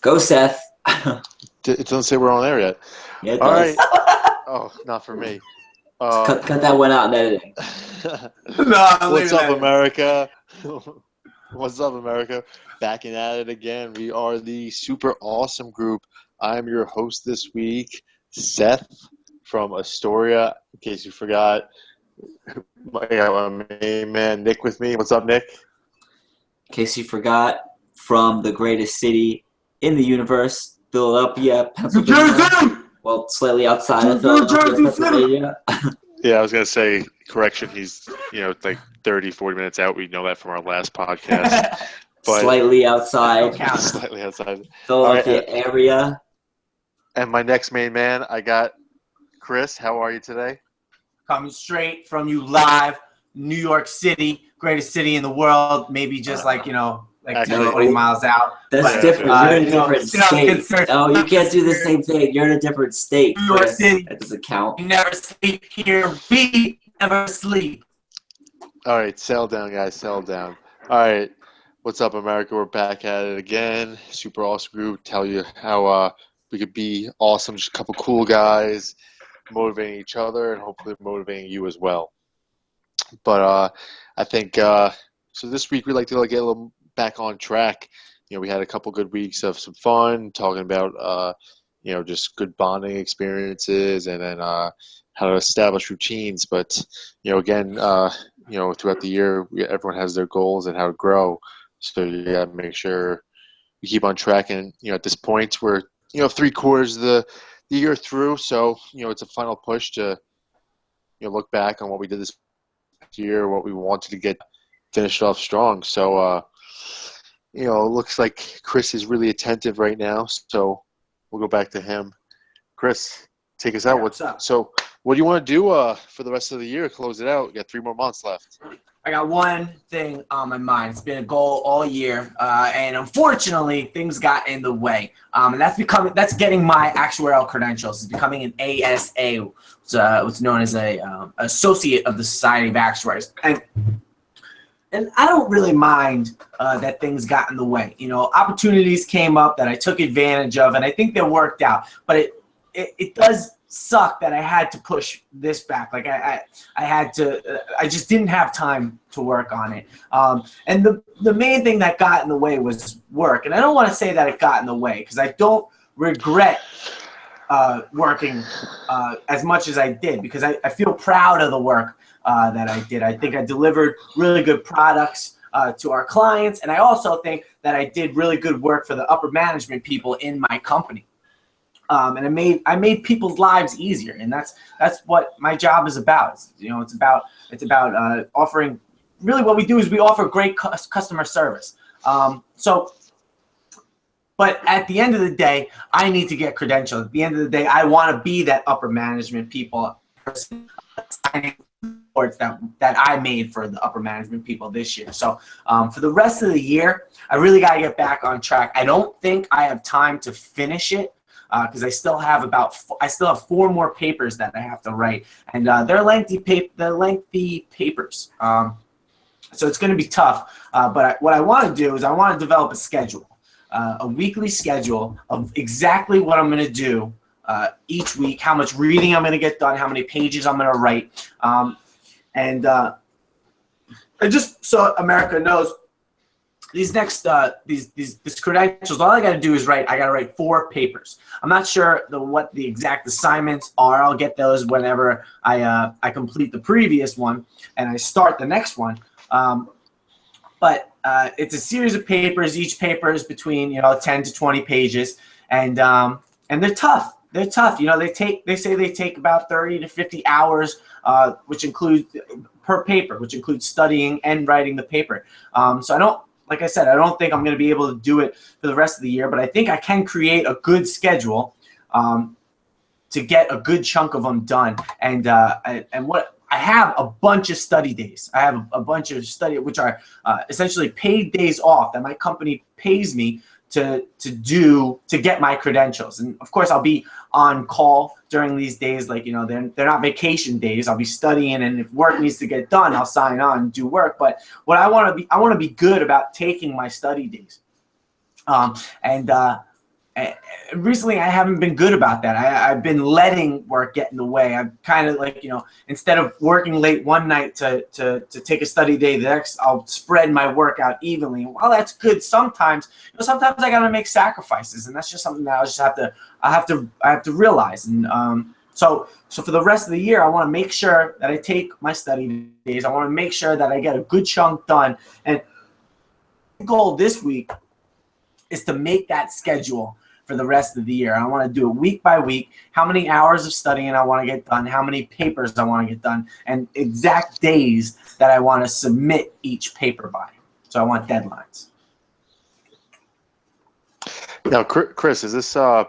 Go, Seth. It doesn't say we're on air yet. Yeah, it All does. right. Oh, not for me. Cut that one out in editing. What's up, America? What's up, America? Back and at it again. We are the Super Awesome Group. I'm your host this week, Seth from Astoria. In case you forgot, my main man Nick with me. What's up, Nick? In case you forgot, from the greatest city in the universe, Philadelphia, Pennsylvania. Well, slightly outside of Philadelphia, Pennsylvania. Yeah, I was going to say, correction, he's, like 30, 40 minutes out. We know that from our last podcast. But slightly outside. Slightly outside. Philadelphia area. And my next main man, I got Chris. How are you today? Coming straight from you live, New York City, greatest city in the world, maybe just like 20 miles out. That's different. You're in a different state. Oh, you can't do the same thing. You're in a different state. New York City. That doesn't count. You never sleep here. We never sleep. All right, settle down, guys. Settle down. All right. What's up, America? We're back at it again. Super Awesome Group. Tell you how we could be awesome. Just a couple cool guys motivating each other and hopefully motivating you as well. But I think so this week we'd like to get a little back on track. We had a couple good weeks of some fun talking about just good bonding experiences and then how to establish routines. But again, throughout the year, everyone has their goals and how to grow. So you got to make sure you keep on track. And at this point, we're 3/4 of the year through. So it's a final push to look back on what we did this year, what we wanted to get finished off strong. So it looks like Chris is really attentive right now. So we'll go back to him. Chris, take us out. What's up? So what do you want to do for the rest of the year? Close it out. We got 3 more months left. I got one thing on my mind. It's been a goal all year, and unfortunately, things got in the way. And that's getting my actuarial credentials. It's becoming an ASA, what's known as a associate of the Society of Actuaries. And I don't really mind that things got in the way. Opportunities came up that I took advantage of, and I think they worked out. But it does suck that I had to push this back. Like I just didn't have time to work on it. And the main thing that got in the way was work. And I don't want to say that it got in the way because I don't regret working as much as I did because I feel proud of the work that I did. I think I delivered really good products to our clients. And I also think that I did really good work for the upper management people in my company. And I made people's lives easier, and that's what my job is about. It's about offering. Really, what we do is we offer great customer service. But at the end of the day, I need to get credentialed. At the end of the day, I want to be that upper management people person signing reports that I made for the upper management people this year. So for the rest of the year, I really got to get back on track. I don't think I have time to finish it. Because I still have 4 more papers that I have to write, and they're lengthy papers. So it's going to be tough. But what I want to do is I want to develop a schedule, a weekly schedule of exactly what I'm going to do each week, how much reading I'm going to get done, how many pages I'm going to write, and just so America knows. These credentials, all I got to do is I got to write 4 papers. I'm not sure what the exact assignments are. I'll get those whenever I complete the previous one and I start the next one. But it's a series of papers. Each paper is between 10 to 20 pages, and they're tough. They're tough. They say they take about 30 to 50 hours, which includes per paper, which includes studying and writing the paper. Like I said, I don't think I'm going to be able to do it for the rest of the year, but I think I can create a good schedule to get a good chunk of them done. And what I have a bunch of study days. I have a bunch of study, which are essentially paid days off that my company pays me to get my credentials. And of course I'll be on call during these days, like, they're not vacation days. I'll be studying, and if work needs to get done, I'll sign on and do work. But what I want to be good about taking my study days. And recently I haven't been good about that. I've been letting work get in the way. I'm kind of like, instead of working late one night to take a study day the next, I'll spread my work out evenly. And while that's good sometimes, sometimes I gotta make sacrifices, and that's just something that I have to realize. And so for the rest of the year, I want to make sure that I take my study days. I want to make sure that I get a good chunk done. And the goal this week is to make that schedule for the rest of the year. I want to do it week by week, how many hours of studying I want to get done, how many papers I want to get done, and exact days that I want to submit each paper by. So I want deadlines. Now, Chris, is this the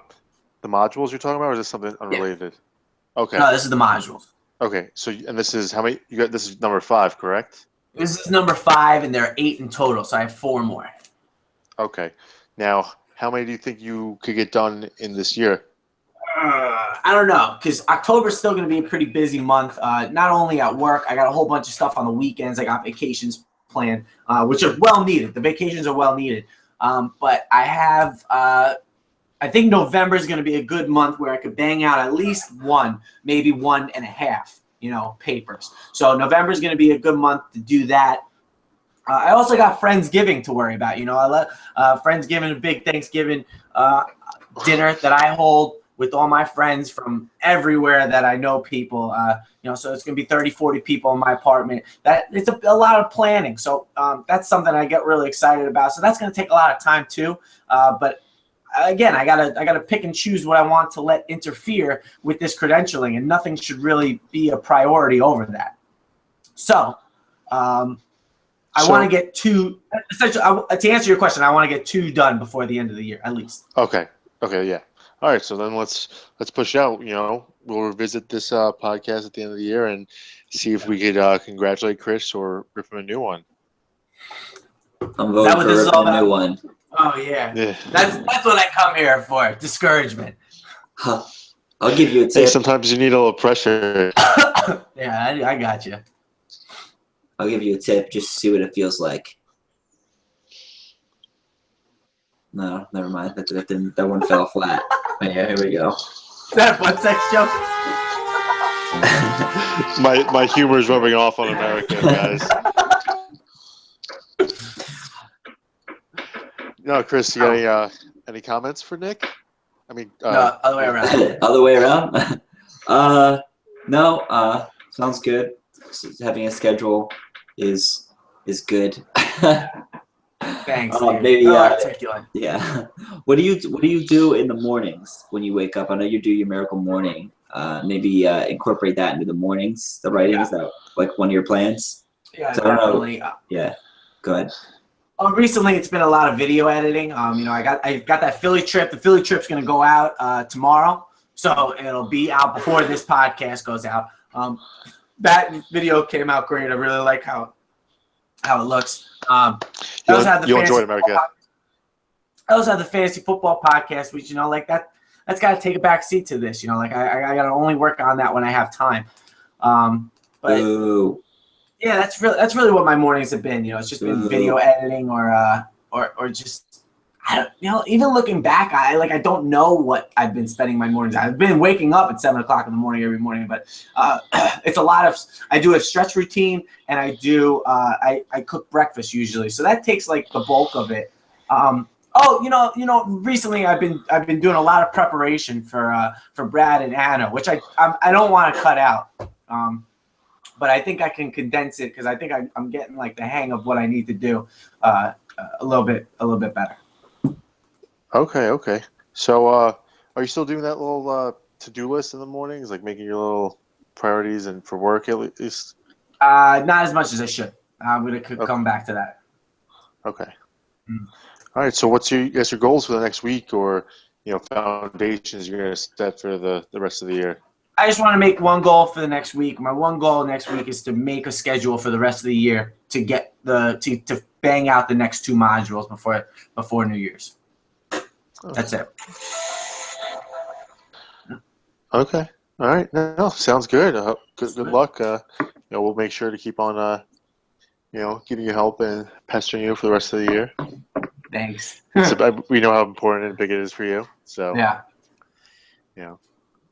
modules you're talking about, or is this something unrelated? Yeah. Okay. No, this is the modules. Okay. So, and this is how many? You got this is number 5, correct? This is number 5, and there are 8 in total, so I have 4 more. Okay. Now, how many do you think you could get done in this year? I don't know, because October is still going to be a pretty busy month. Not only at work, I got a whole bunch of stuff on the weekends. I got vacations planned, which are well needed. The vacations are well needed. But I have, I think November is going to be a good month where I could bang out at least 1, maybe 1.5, papers. So November is going to be a good month to do that. I also got Friendsgiving to worry about. I let Friendsgiving, a big Thanksgiving dinner that I hold with all my friends from everywhere that I know people. So it's going to be 30, 40 people in my apartment. It's a lot of planning. So that's something I get really excited about. So that's going to take a lot of time too. But again, I gotta pick and choose what I want to let interfere with this credentialing, and nothing should really be a priority over that. So. I want to get 2. Essentially, to answer your question, I want to get 2 done before the end of the year, at least. Okay. Yeah. All right. So then let's push out. We'll revisit this podcast at the end of the year and see if we could congratulate Chris or rip him a new one. I'm voting for ripping a new one. Oh yeah. That's what I come here for. Discouragement. Huh. I'll give you a tip. Hey, sometimes you need a little pressure. Yeah, I got you. I'll give you a tip. Just see what it feels like. No, never mind. That one fell flat. But yeah, here we go. Is that a butt sex joke? my humor is rubbing off on America, guys. No, Chris, you got any comments for Nick? I mean, no, other way around. Other way around? No. Sounds good. Having a schedule is good. Thanks. Maybe articulate. Yeah. What do you do in the mornings when you wake up? I know you do your miracle morning. Maybe incorporate that into the mornings. The writing, is that like one of your plans? Yeah, so definitely. Yeah. Go ahead. Recently, it's been a lot of video editing. I got that Philly trip. The Philly trip's gonna go out tomorrow, so it'll be out before this podcast goes out. That video came out great. I really like how it looks. You'll enjoy it, America. I also have the fantasy football podcast, which that's got to take a back seat to this. I got to only work on that when I have time. But Ooh. Yeah, that's really what my mornings have been. It's just been video editing or just. Even looking back, I don't know what I've been spending my mornings. I've been waking up at 7 o'clock in the morning every morning, but it's a lot of. I do a stretch routine, and I do. I cook breakfast usually, so that takes like the bulk of it. Recently I've been doing a lot of preparation for Brad and Anna, which I don't want to cut out. But I think I can condense it because I think I'm getting like the hang of what I need to do a little bit better. Okay. So, are you still doing that little to-do list in the mornings, like making your little priorities and for work at least? Not as much as I should. I'm gonna come back to that. Okay. All right. So, what's your goals for the next week, or foundations you're gonna set for the rest of the year? I just want to make one goal for the next week. My one goal next week is to make a schedule for the rest of the year to get to bang out the next 2 modules before New Year's. That's it. Okay. All right. No, sounds good. Good luck. We'll make sure to keep on, giving you help and pestering you for the rest of the year. Thanks. We know how important and big it is for you. So Yeah.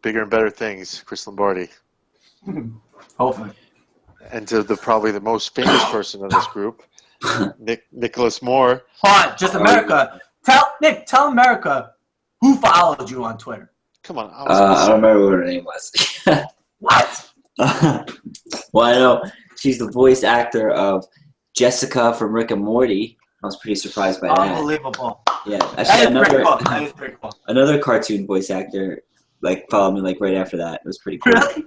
Bigger and better things, Chris Lombardi. Hopefully. And to probably the most famous person of this group, Nicholas Moore. Hold on, just America. Tell America who followed you on Twitter. Come on. I don't remember what her name was. What? Well, I know she's the voice actor of Jessica from Rick and Morty. I was pretty surprised by that. Unbelievable. Yeah, That actually, is pretty cool. another cartoon voice actor followed me right after that. It was pretty cool. Really?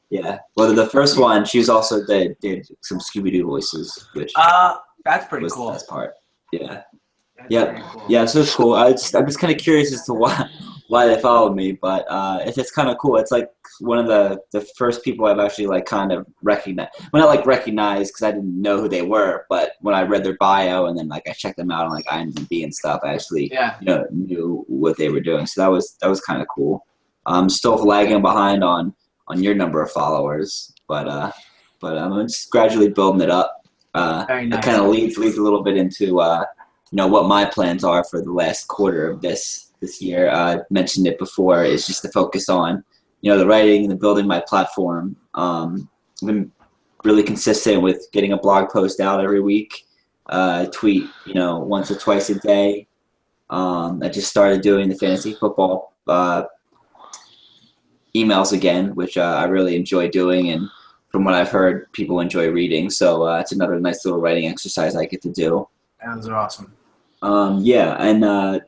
Yeah. Well, the first one, she was also did some Scooby Doo voices, which That's pretty was cool. the best part. Yeah. That's Yep. pretty cool. Yeah, so it's cool. I'm just kind of curious as to why they followed me, but it's kind of cool. It's like one of the first people I've actually kind of recognized. Well, not recognized because I didn't know who they were, but when I read their bio and then I checked them out on IMDb and stuff, I actually knew what they were doing. So that was kind of cool. I'm still lagging behind on your number of followers, but I'm just gradually building it up. Very nice. It kind of leads a little bit into what my plans are for the last quarter of this year. I mentioned it before. It's just to focus on the writing and the building my platform. I've been really consistent with getting a blog post out every week. Tweet once or twice a day. I just started doing the fantasy football emails again, which I really enjoy doing, and from what I've heard, people enjoy reading. So it's another nice little writing exercise I get to do. Those are awesome. The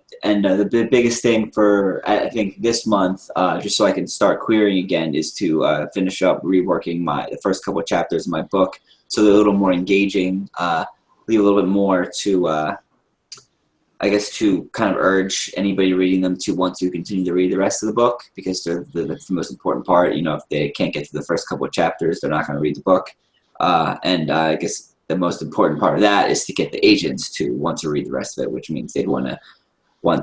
biggest thing for I think this month, just so I can start querying again, is to finish up reworking the first couple of chapters of my book, so they're a little more engaging, leave a little bit more to to kind of urge anybody reading them to want to continue to read the rest of the book, because that's the most important part. If they can't get to the first couple of chapters, they're not going to read the book. I guess the most important part of that is to get the agents to want to read the rest of it, which means they'd want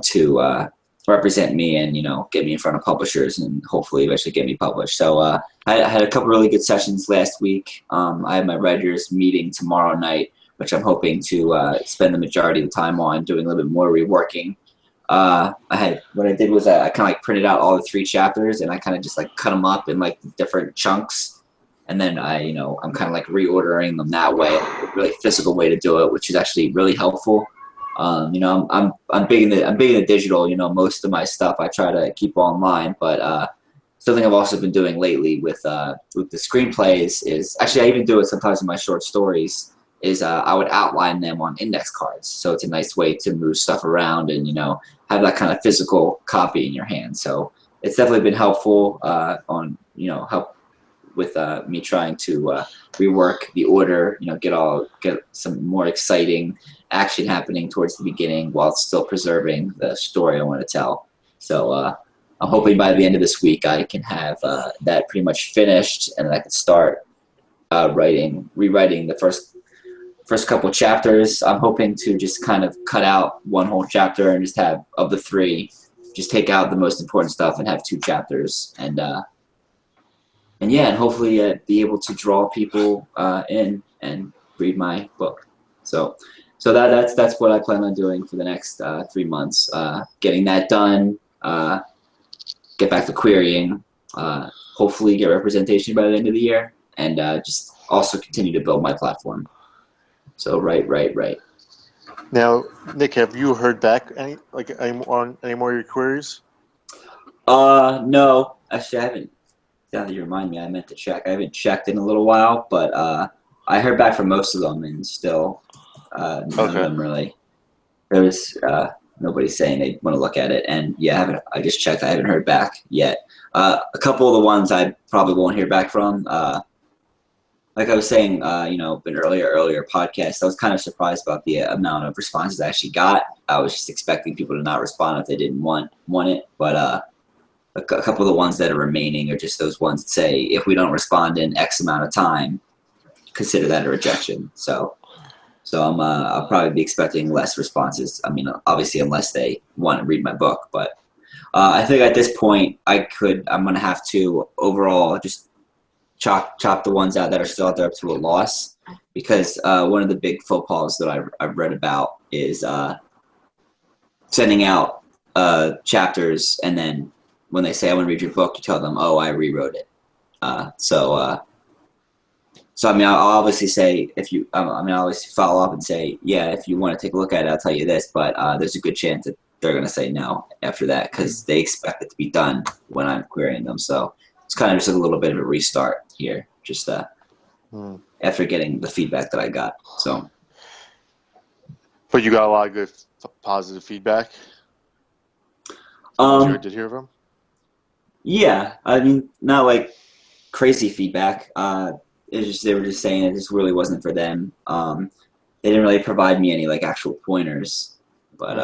to represent me and get me in front of publishers and hopefully eventually get me published. So I had a couple really good sessions last week. I have my writers meeting tomorrow night, which I'm hoping to spend the majority of the time on doing a little bit more reworking. What I did was I kind of printed out all the 3 chapters, and I kind of just cut them up in different chunks, and then I'm kind of reordering them that way, a really physical way to do it, which is actually really helpful. I'm big in the digital. Most of my stuff I try to keep online, but something I've also been doing lately with the screenplays is actually I even do it sometimes in my short stories. Is I would outline them on index cards, so it's a nice way to move stuff around and have that kind of physical copy in your hand. So it's definitely been helpful help with me trying to rework the order, get some more exciting action happening towards the beginning while still preserving the story I want to tell. So I'm hoping by the end of this week I can have that pretty much finished, and I can start rewriting the first couple chapters. I'm hoping to just kind of cut out one whole chapter and just have, of the 3, just take out the most important stuff and have 2 chapters, and hopefully be able to draw people in and read my book. So that's what I plan on doing for the next 3 months. Getting that done, get back to querying, hopefully get representation by the end of the year, and just also continue to build my platform. So right. Now, Nick, have you heard back any more of your queries? No, actually I haven't. Now that you remind me, I meant to check. I haven't checked in a little while, but I heard back from most of them, and still none of them really. There was nobody saying they want to look at it, and I just checked. I haven't heard back yet. A couple of the ones I probably won't hear back from. Like I was saying, in earlier podcast, I was kind of surprised about the amount of responses I actually got. I was just expecting people to not respond if they didn't want it. But a couple of the ones that are remaining are just those ones that say, if we don't respond in X amount of time, consider that a rejection. So I'll probably be expecting less responses. I mean, obviously, unless they want to read my book. But I think at this point, I'm going to have to overall just chop the ones out that are still out there up to a loss, because one of the big faux pas that I've read about is sending out chapters, and then when they say I want to read your book, you tell them, oh, I rewrote it. So I mean, I'll obviously say if you, I mean, I'll obviously follow up and say, yeah, if you want to take a look at it, I'll tell you this. But there's a good chance that they're going to say no after that because they expect it to be done when I'm querying them. So it's kind of just a little bit of a restart here, just after getting the feedback that I got. So, but you got a lot of good positive feedback. You did hear from? Yeah, I mean, not like crazy feedback. It's just they were just saying it just really wasn't for them. They didn't really provide me any like actual pointers, but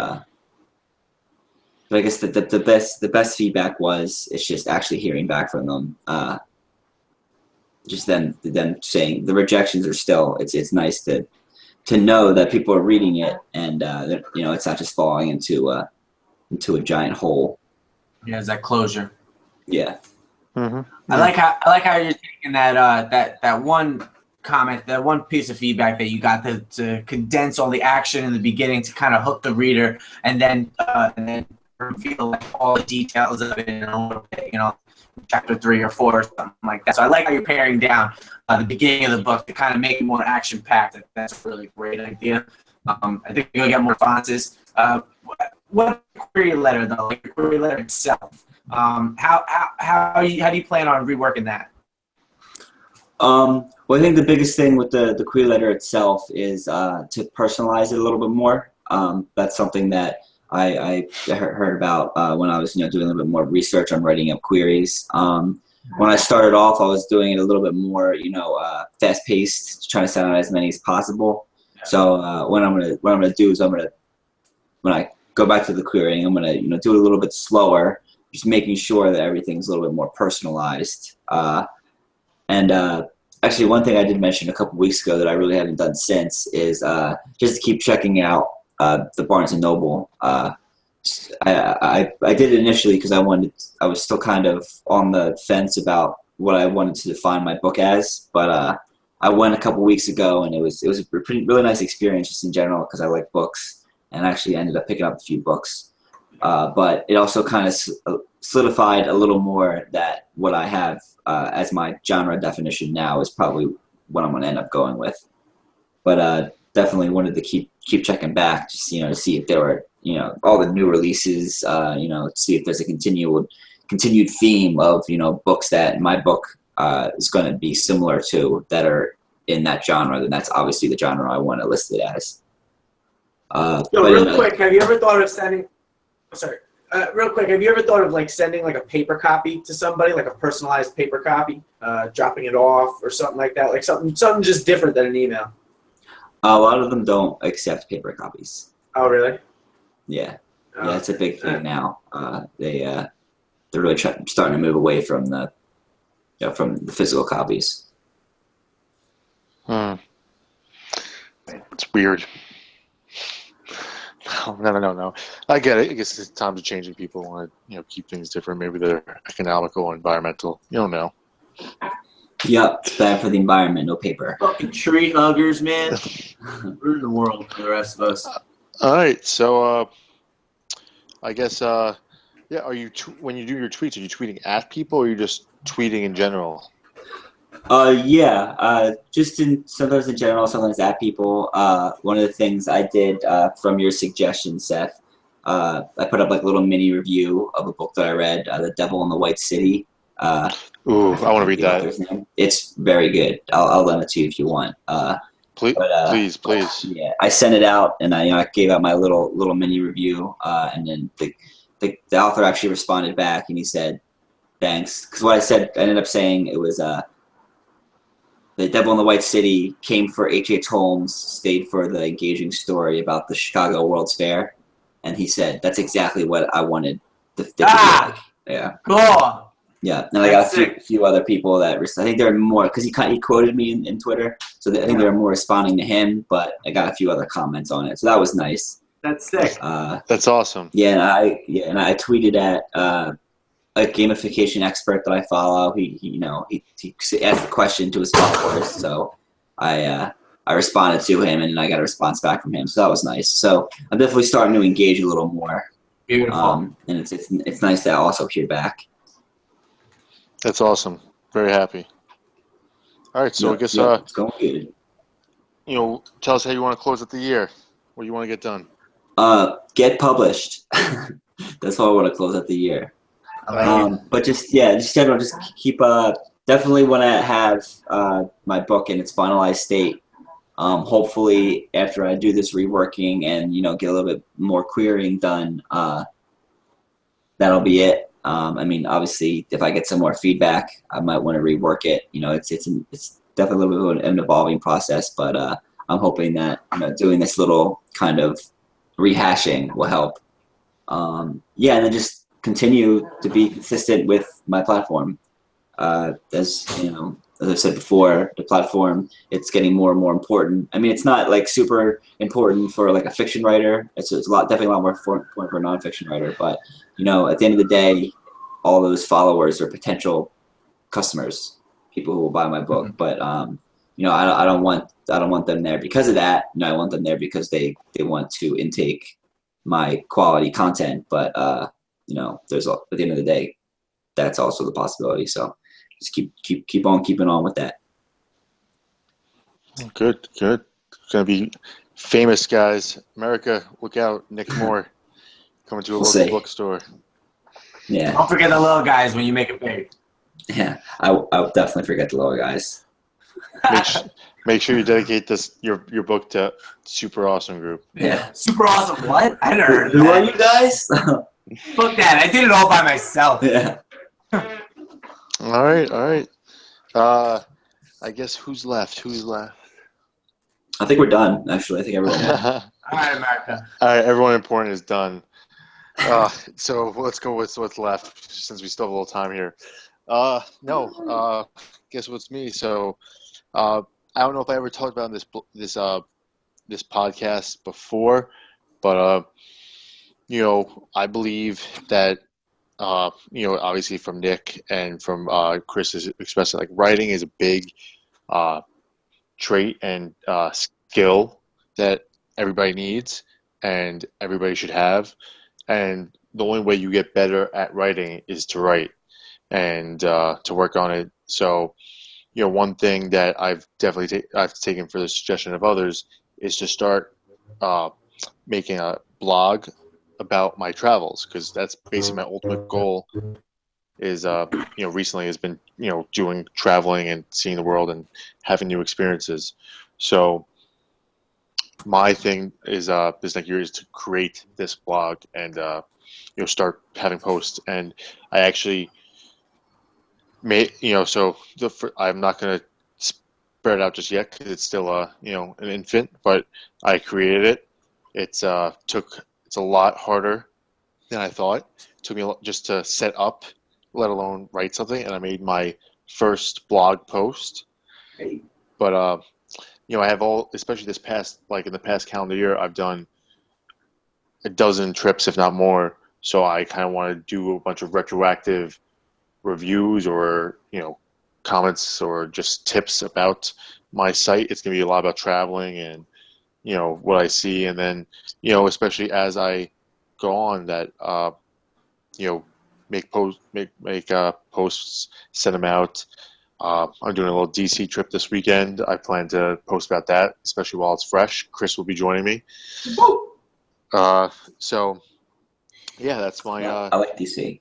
I guess the best feedback was it's just actually hearing back from them. Just them saying the rejections are still. It's nice to know that people are reading it and that, you know, it's not just falling into a giant hole. Yeah, it's that closure. Yeah. Mm-hmm. I like how you're taking that one comment, that one piece of feedback that you got to condense all the action in the beginning to kind of hook the reader, and then reveal like all the details of it in a little bit, you know, chapter 3 or 4 or something like that. So I like how you're paring down the beginning of the book to kind of make it more action packed. That's a really great idea. I think you'll get more responses. What query letter though? Like the query letter itself. How do you plan on reworking that? Well, I think the biggest thing with the query letter itself is to personalize it a little bit more. That's something that I heard about when I was doing a little bit more research on writing up queries. When I started off, I was doing it a little bit more fast paced, trying to send out as many as possible. So what I'm gonna do is when I go back to the querying, I'm gonna do it a little bit slower. Just making sure that everything's a little bit more personalized. Actually, one thing I did mention a couple weeks ago that I really haven't done since is just to keep checking out the Barnes & Noble. I did it initially because I was still kind of on the fence about what I wanted to define my book as, but I went a couple weeks ago, and it was a really nice experience just in general because I like books, and actually ended up picking up a few books. But it also kind of solidified a little more that what I have as my genre definition now is probably what I'm going to end up going with. But definitely wanted to keep checking back, just to see if there were all the new releases, see if there's a continued theme of books that my book is going to be similar to that are in that genre. Then that's obviously the genre I want to list it as. Real quick, have you ever thought of sending? Sorry. Real quick, have you ever thought of like sending like a paper copy to somebody, like a personalized paper copy, dropping it off or something like that, like something just different than an email? A lot of them don't accept paper copies. Oh, really? Yeah, yeah, it's a big thing now. They're really starting to move away from the physical copies. It's weird. No. I get it. I guess it's times are changing. People want to, keep things different. Maybe they're economical or environmental. You don't know. Yep, it's bad for the environment. No paper. Fucking tree huggers, man. Ruin the world for the rest of us. All right. So, I guess, Are you when you do your tweets, are you tweeting at people, or are you just tweeting in general? Just sometimes in general, sometimes at people. One of the things I did from your suggestion, Seth, I put up like a little mini review of a book that I read, The Devil in the White City. Ooh, I want to read that. It's very good. I'll lend it to you if you want. Please. Yeah, I sent it out, and I gave out my little mini review, and then the author actually responded back, and he said, "Thanks." Because what I ended up saying it was The Devil in the White City came for H.H. Holmes, stayed for the engaging story about the Chicago World's Fair, and he said that's exactly what I wanted. Yeah. Cool. Yeah, and I got a few other people that I think there are more because he quoted me in Twitter, so I think there are more responding to him. But I got a few other comments on it, so that was nice. That's sick. That's awesome. Yeah, and I tweeted at a gamification expert that I follow. He asked a question to his followers, so I I responded to him, and I got a response back from him, so that was nice. So I'm definitely starting to engage a little more, Beautiful. and it's nice to also hear back. That's awesome. Very happy. All right, so I guess it's going good. tell us how you want to close out the year. What do you want to get done? Get published. That's how I want to close out the year. But just general, just keep definitely want to have my book in its finalized state. Hopefully after I do this reworking and get a little bit more querying done, that'll be it. I mean, obviously, if I get some more feedback, I might want to rework it. It's definitely a little bit of an evolving process, but I'm hoping that doing this little kind of rehashing will help. And then just continue to be consistent with my platform. As I said before, the platform, it's getting more and more important. I mean, it's not like super important for like a fiction writer. It's definitely a lot more important for a nonfiction writer. But at the end of the day, all those followers are potential customers, people who will buy my book. But I don't want them there because of that. I want them there because they want to intake my quality content. But there's at the end of the day, that's also the possibility. So just keep on keeping on with that. Good. Gonna be famous, guys. America, look out! Nick Moore coming to a local bookstore. Yeah. Don't forget the little guys when you make it big. Yeah, I'll definitely forget the little guys. Make sure you dedicate your book to Super Awesome Group. Yeah. Super Awesome. What? I never heard of Who that. are you guys? Fuck that! I did it all by myself. Yeah. All right. I guess who's left? I think we're done. Actually, I think everyone. All right, America. All right, everyone important is done. So let's go with what's left since we still have a little time here. Guess what's me? So, I don't know if I ever talked about this podcast before, but I believe that obviously from Nick and from Chris is expressing like writing is a big trait and skill that everybody needs and everybody should have. And the only way you get better at writing is to write and to work on it. So, one thing that I've definitely I've taken for the suggestion of others is to start making a blog about my travels, because that's basically my ultimate goal. Is recently has been doing traveling and seeing the world and having new experiences. So my thing is this next year is to create this blog and start having posts. And I actually made I'm not going to spread it out just yet because it's still an infant, but I created it. It's a lot harder than I thought. It took me just to set up, let alone write something, and I made my first blog post. But I have especially in the past calendar year, I've done a dozen trips, if not more. So I kind of want to do a bunch of retroactive reviews or comments or just tips about my site. It's going to be a lot about traveling and what I see, and then especially as I go on that make posts, send them out. I'm doing a little DC trip this weekend. I plan to post about that, especially while it's fresh. Chris will be joining me. So yeah, that's my I like DC.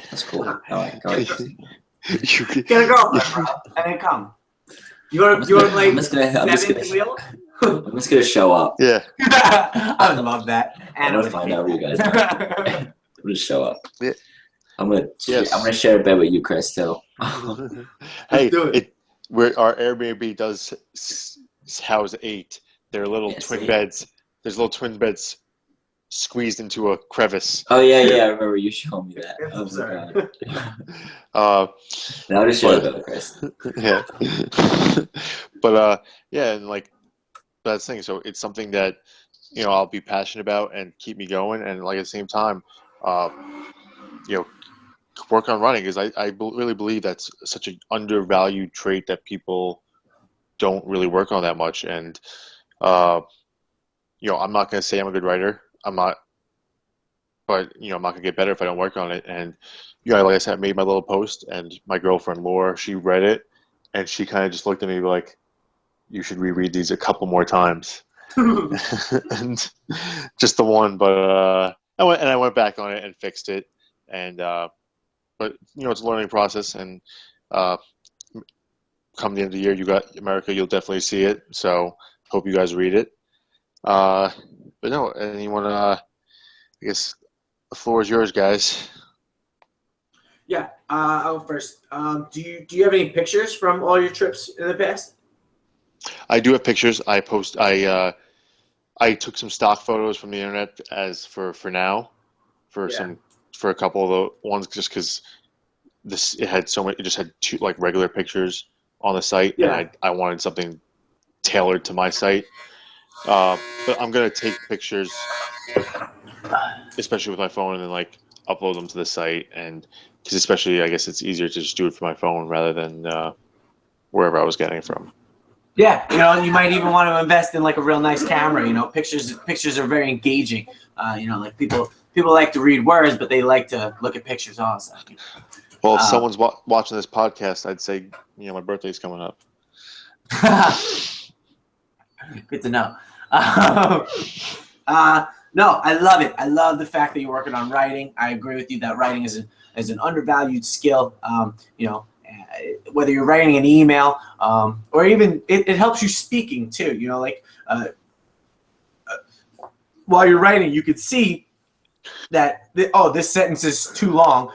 That's cool. I like DC. Get a girlfriend, bro, and then come. You want to play I'm just gonna wheel? I'm just gonna show up. Yeah. I would love that. And I'm gonna find out where you guys are. I'm gonna show up. Yeah. I'm gonna share a bed with you, Chris, too. Hey, do it. Our Airbnb does house 8. They're little twin beds. There's little twin beds squeezed into a crevice. Oh yeah, I remember you showing me that. I'm sorry. Now just share a bed with Chris. Yeah. But and that's the thing. So it's something that I'll be passionate about and keep me going, and at the same time, work on running, because I really believe that's such an undervalued trait that people don't really work on that much. And you know, I'm not going to say I'm a good writer. I'm not, but you know, I'm not going to get better if I don't work on it. And you know, like I said, I made my little post, and my girlfriend Laura, she read it, and she kind of just looked at me like, "You should reread these a couple more times." And just the one, but I went back on it and fixed it, and but you know, it's a learning process, and uh, come the end of the year, you got America, you'll definitely see it. So hope you guys read it. Uh, but no, anyone? I guess the floor is yours, guys. Yeah, I'll go first. Do you have any pictures from all your trips in the past? I do have pictures. I took some stock photos from the internet as for now, for Yeah. some for a couple of the ones, just because it had so many. It just had two like regular pictures on the site, and Yeah. I wanted something tailored to my site. But I'm gonna take pictures, especially with my phone, and then like upload them to the site, and because especially I guess it's easier to just do it from my phone rather than wherever I was getting it from. Yeah, you know, you might even want to invest in like a real nice camera. You know, pictures are very engaging. You know, like people like to read words, but they like to look at pictures also. Well, if someone's watching this podcast, I'd say, you know, my birthday's coming up. Good to know. No, I love it. I love the fact that you're working on writing. I agree with you that writing is an undervalued skill. You know, whether you're writing an email or even it helps you speaking too. You know, like while you're writing, you could see that this sentence is too long.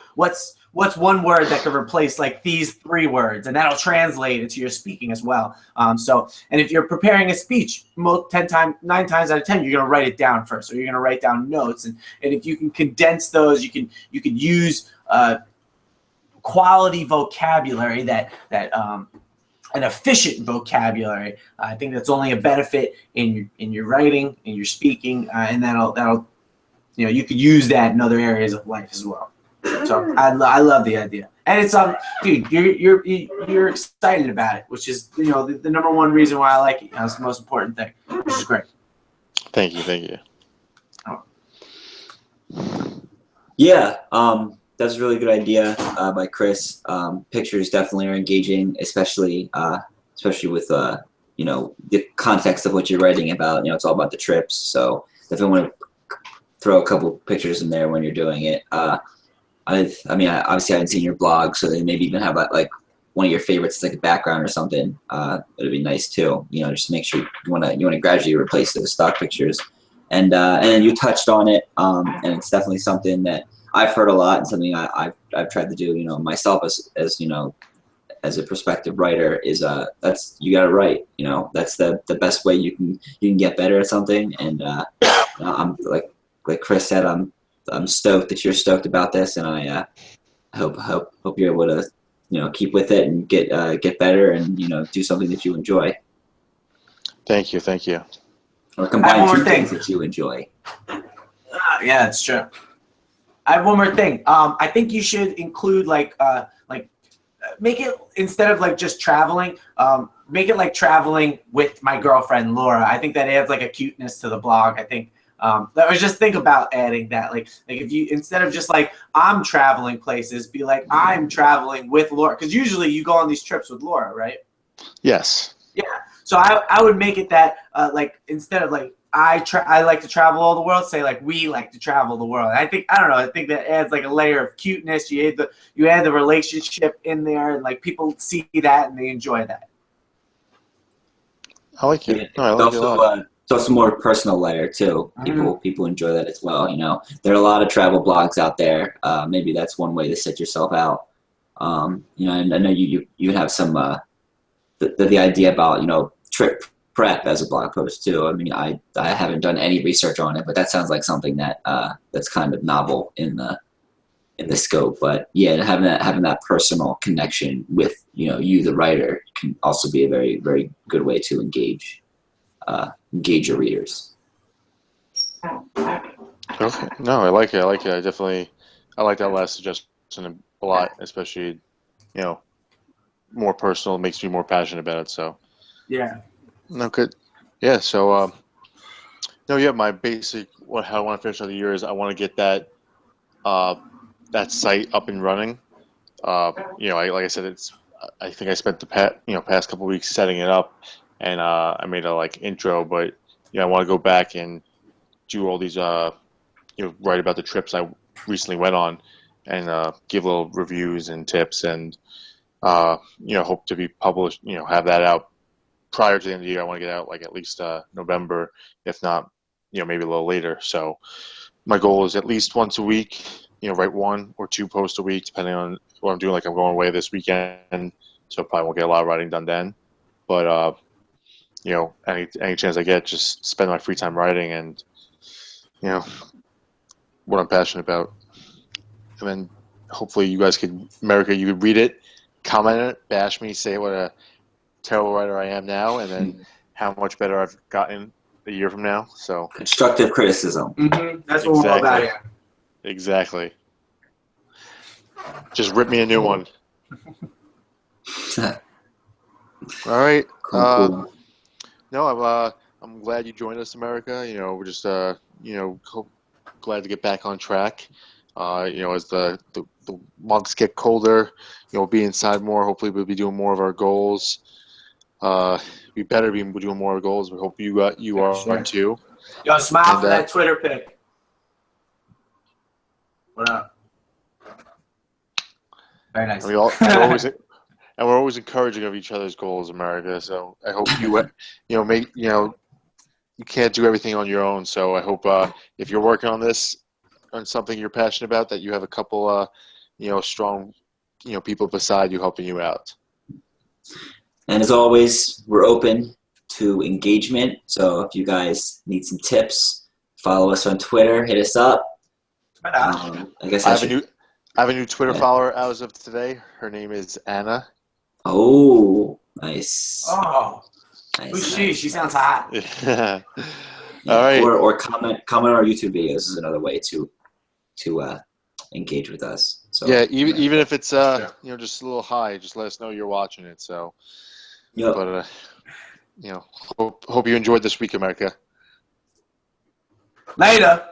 What's one word that could replace like these 3 words, and that'll translate into your speaking as well. And if you're preparing a speech, 9 times out of 10, you're going to write it down first, or you're going to write down notes. And if you can condense those, you can use quality vocabulary that an efficient vocabulary. I think that's only a benefit in your writing, in your speaking, and that'll you know, you could use that in other areas of life as well. So I love the idea, and it's dude, you're excited about it, which is, you know, the number one reason why I like it. You know, it's the most important thing, which is great. Thank you. Oh. Yeah, that's a really good idea by Chris. Pictures definitely are engaging, especially with you know, the context of what you're writing about. You know, it's all about the trips, so definitely want to throw a couple pictures in there when you're doing it. I mean, obviously I haven't seen your blog, so they maybe even have like one of your favorites, like a background or something. It'd be nice too. You know, just make sure you want to gradually replace it with stock pictures. And then you touched on it, and it's definitely something that I've heard a lot, and something I've tried to do. You know, myself as you know, as a prospective writer, is that's, you got to write. You know, that's the best way you can get better at something. And I'm like Chris said, I'm stoked that you're stoked about this, and I hope you're able to, you know, keep with it and get better, and, you know, do something that you enjoy. Thank you. Or combine 2 things that you enjoy. Yeah, it's true. I have one more thing. I think you should include make it, instead of like just traveling, make it like traveling with my girlfriend Laura. I think that adds like a cuteness to the blog. I think. Just think about adding that. Like if you, instead of just like I'm traveling places, be like I'm traveling with Laura, because usually you go on these trips with Laura, right? Yes. Yeah. So I would make it that like instead of like I like to travel all the world, say like we like to travel the world. I think that adds like a layer of cuteness. You add the relationship in there, and like people see that and they enjoy that. I like it. No, I like it a lot. It's also more personal layer too. People enjoy that as well. You know, there are a lot of travel blogs out there. Maybe that's one way to set yourself out. You know, and I know you have some the idea about, you know, trip prep as a blog post too. I mean, I haven't done any research on it, but that sounds like something that that's kind of novel in the scope. But yeah, having that personal connection with, you know, you the writer can also be a very, very good way to engage your readers. Okay. No, I like it. I like that last suggestion a lot, especially, you know, more personal, makes me more passionate about it. So Yeah. No, good. Yeah. So, no, yeah. My basic how I want to finish out the year is I want to get that site up and running. Like I said, I think I spent the past couple weeks setting it up, and I made a intro, but I want to go back and do all these write about the trips I recently went on, and give little reviews and tips, and hope to be published. Have that out prior to the end of the year. I want to get out at least November, if not maybe a little later. So my goal is at least once a week. Write 1 or 2 posts a week, depending on what I'm doing. I'm going away this weekend, so probably won't get a lot of writing done then. But any chance I get, just spend my free time writing and what I'm passionate about. And then hopefully you guys America, you could read it, comment on it, bash me, say what a terrible writer I am now, and then how much better I've gotten a year from now. So Constructive criticism. Mm-hmm. That's what we're all about here. Exactly. Just rip me a new one. All right. Cool. No, I'm glad you joined us, America. We're just glad to get back on track. As the months get colder, we'll be inside more. Hopefully, we'll be doing more of our goals. We better be doing more of goals. We hope you are too. Yo, smile for that Twitter pic. What up? Very nice. We're always encouraging of each other's goals, America. So I hope you can't do everything on your own. So I hope if you're working on something you're passionate about, that you have a couple strong people beside you helping you out. And as always, we're open to engagement. So if you guys need some tips, follow us on Twitter, hit us up. I guess I have a new Twitter follower as of today. Her name is Anna. Oh, nice. Oh, nice, who's nice, she? She sounds hot. Yeah. All right. Or comment on our YouTube videos is another way to engage with us. So yeah, even if it's just a little high, just let us know you're watching it. So, yep. But hope you enjoyed this week, America. Later.